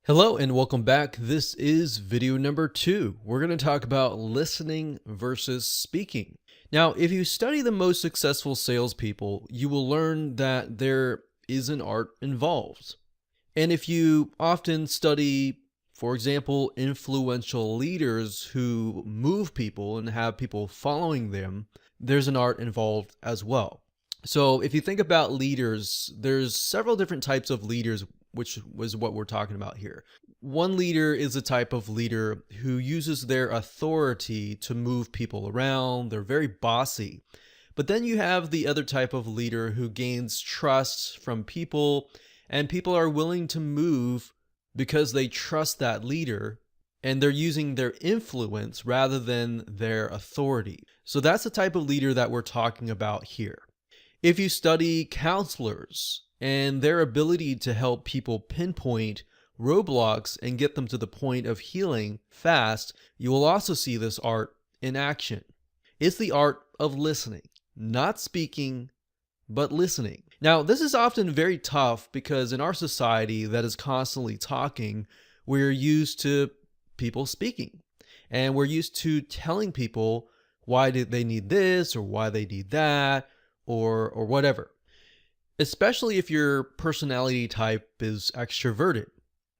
Hello and welcome back. This is video number 2. We're going to talk about listening versus speaking. Now, if you study the most successful salespeople, you will learn that there is an art involved. And if you often study, for example, influential leaders who move people and have people following them, there's an art involved as well. So if you think about leaders, there's several different types of leaders, which was what we're talking about here. One leader is a type of leader who uses their authority to move people around. They're very bossy. But then you have the other type of leader who gains trust from people, and people are willing to move because they trust that leader, and they're using their influence rather than their authority. So that's the type of leader that we're talking about here. If you study counselors and their ability to help people pinpoint roadblocks and get them to the point of healing fast, you will also see this art in action. It's the art of listening, not speaking, but listening. Now, this is often very tough because in our society that is constantly talking, we're used to people speaking, and we're used to telling people why they need this or why they need that or whatever. Especially if your personality type is extroverted.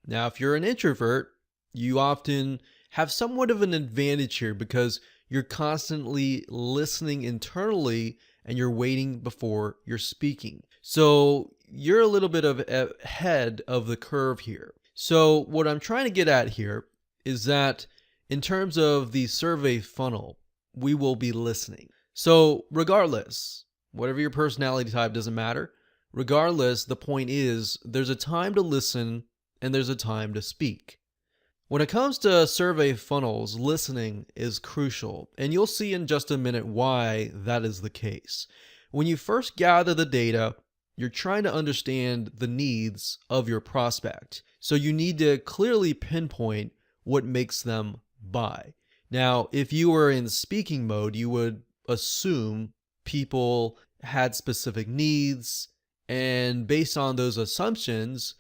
Now, if you're an introvert, you often have somewhat of an advantage here because you're constantly listening internally and you're waiting before you're speaking. So you're a little bit of ahead of the curve here. So what I'm trying to get at here is that in terms of the survey funnel, we will be listening. So regardless, whatever your personality type, doesn't matter. Regardless, the point is there's a time to listen and there's a time to speak. When it comes to survey funnels, listening is crucial, and you'll see in just a minute why that is the case. When you first gather the data, you're trying to understand the needs of your prospect. So you need to clearly pinpoint what makes them buy. Now, if you were in speaking mode, you would assume people had specific needs, and based on those assumptions,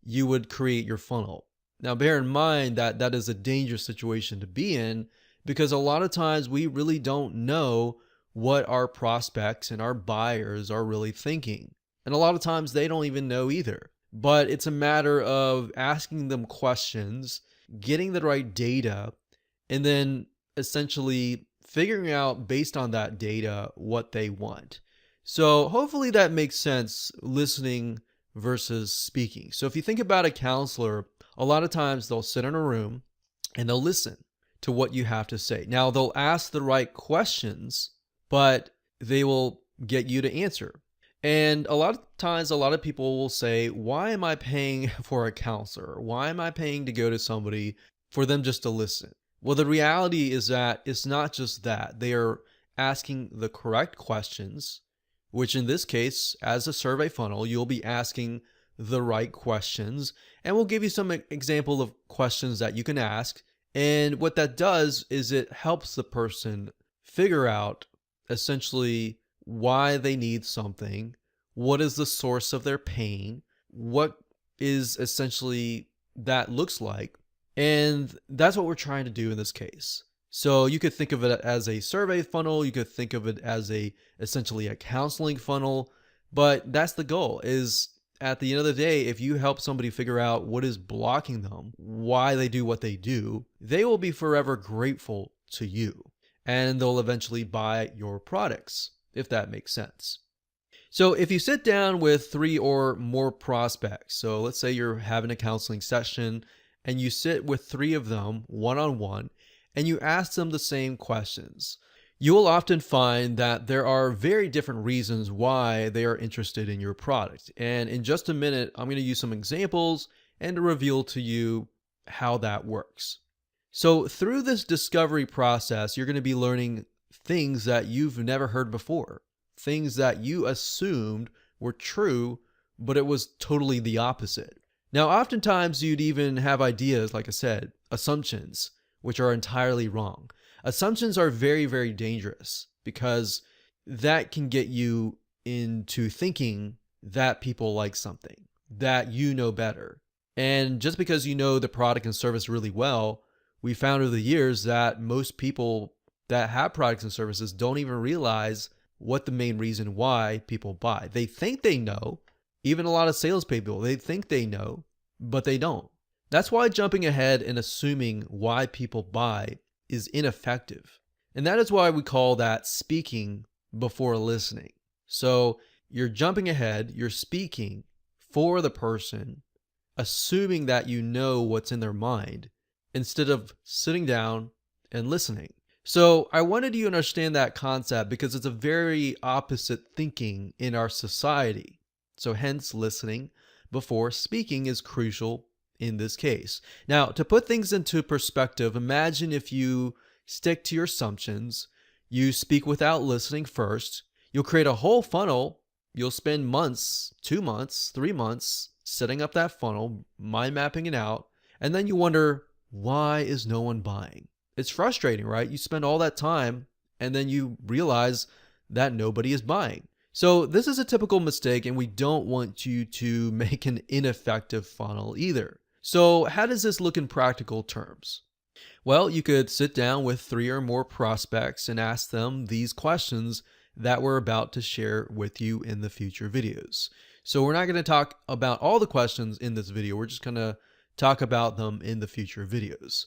you would create your funnel. Now, bear in mind that that is a dangerous situation to be in because a lot of times we really don't know what our prospects and our buyers are really thinking. And a lot of times they don't even know either. But it's a matter of asking them questions, getting the right data, and then essentially figuring out based on that data what they want. So hopefully that makes sense, listening versus speaking. So if you think about a counselor, a lot of times they'll sit in a room and they'll listen to what you have to say. Now they'll ask the right questions, but they will get you to answer. And a lot of times, a lot of people will say, why am I paying for a counselor? Why am I paying to go to somebody for them just to listen? Well, the reality is that it's not just that. They are asking the correct questions, which in this case, as a survey funnel, you'll be asking the right questions. And we'll give you some example of questions that you can ask. And what that does is it helps the person figure out essentially why they need something, what is the source of their pain, what is essentially that looks like. And that's what we're trying to do in this case. So you could think of it as a survey funnel, you could think of it as essentially a counseling funnel, but that's the goal. Is at the end of the day, if you help somebody figure out what is blocking them, why they do what they do, they will be forever grateful to you, and they'll eventually buy your products, if that makes sense. So if you sit down with 3 or more prospects, so let's say you're having a counseling session and you sit with 3 of them one-on-one and you ask them the same questions, you will often find that there are very different reasons why they are interested in your product. And in just a minute, I'm going to use some examples and to reveal to you how that works. So through this discovery process, you're going to be learning things that you've never heard before, things that you assumed were true, but it was totally the opposite. Now, oftentimes you'd even have ideas, like I said, assumptions, which are entirely wrong. Assumptions are very, very dangerous because that can get you into thinking that people like something, that you know better, And just because you know the product and service really well, we found over the years that most people that have products and services don't even realize what the main reason why people buy. They think they know, even a lot of salespeople, they think they know, but they don't. That's why jumping ahead and assuming why people buy is ineffective. And that is why we call that speaking before listening. So you're jumping ahead, you're speaking for the person, assuming that you know what's in their mind, instead of sitting down and listening. So I wanted you to understand that concept because it's a very opposite thinking in our society. So hence listening before speaking is crucial in this case. Now, to put things into perspective, imagine if you stick to your assumptions, you speak without listening first, you'll create a whole funnel, you'll spend months, 2 months, 3 months setting up that funnel, mind mapping it out, and then you wonder, why is no one buying? It's frustrating, right? You spend all that time and then you realize that nobody is buying. So this is a typical mistake, and we don't want you to make an ineffective funnel either. So how does this look in practical terms? Well, you could sit down with 3 or more prospects and ask them these questions that we're about to share with you in the future videos. So we're not going to talk about all the questions in this video. We're just going to talk about them in the future videos.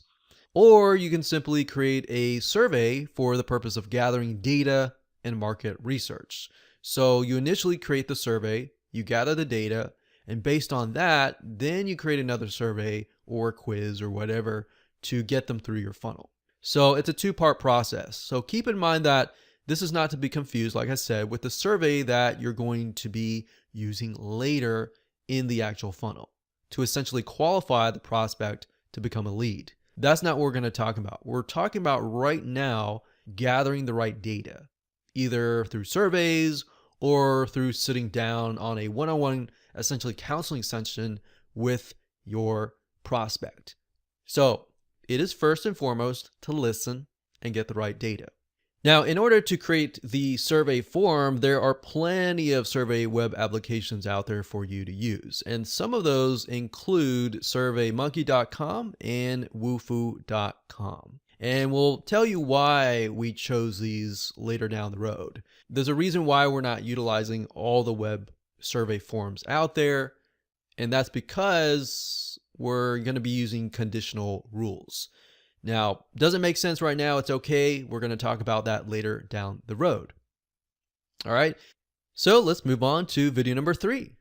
Or you can simply create a survey for the purpose of gathering data and market research. So you initially create the survey, you gather the data, and based on that, then you create another survey or quiz or whatever to get them through your funnel. So it's a 2-part process. So keep in mind that this is not to be confused, like I said, with the survey that you're going to be using later in the actual funnel to essentially qualify the prospect to become a lead. That's not what we're going to talk about. We're talking about right now gathering the right data, either through surveys or through sitting down on a one-on-one, essentially counseling session with your prospect. So it is first and foremost to listen and get the right data. Now, in order to create the survey form, there are plenty of survey web applications out there for you to use. And some of those include surveymonkey.com and whoofu.com. And we'll tell you why we chose these later down the road. There's a reason why we're not utilizing all the web survey forms out there, and that's because we're going to be using conditional rules. Now, doesn't make sense right now, it's okay. We're going to talk about that later down the road. All right, so let's move on to video number 3.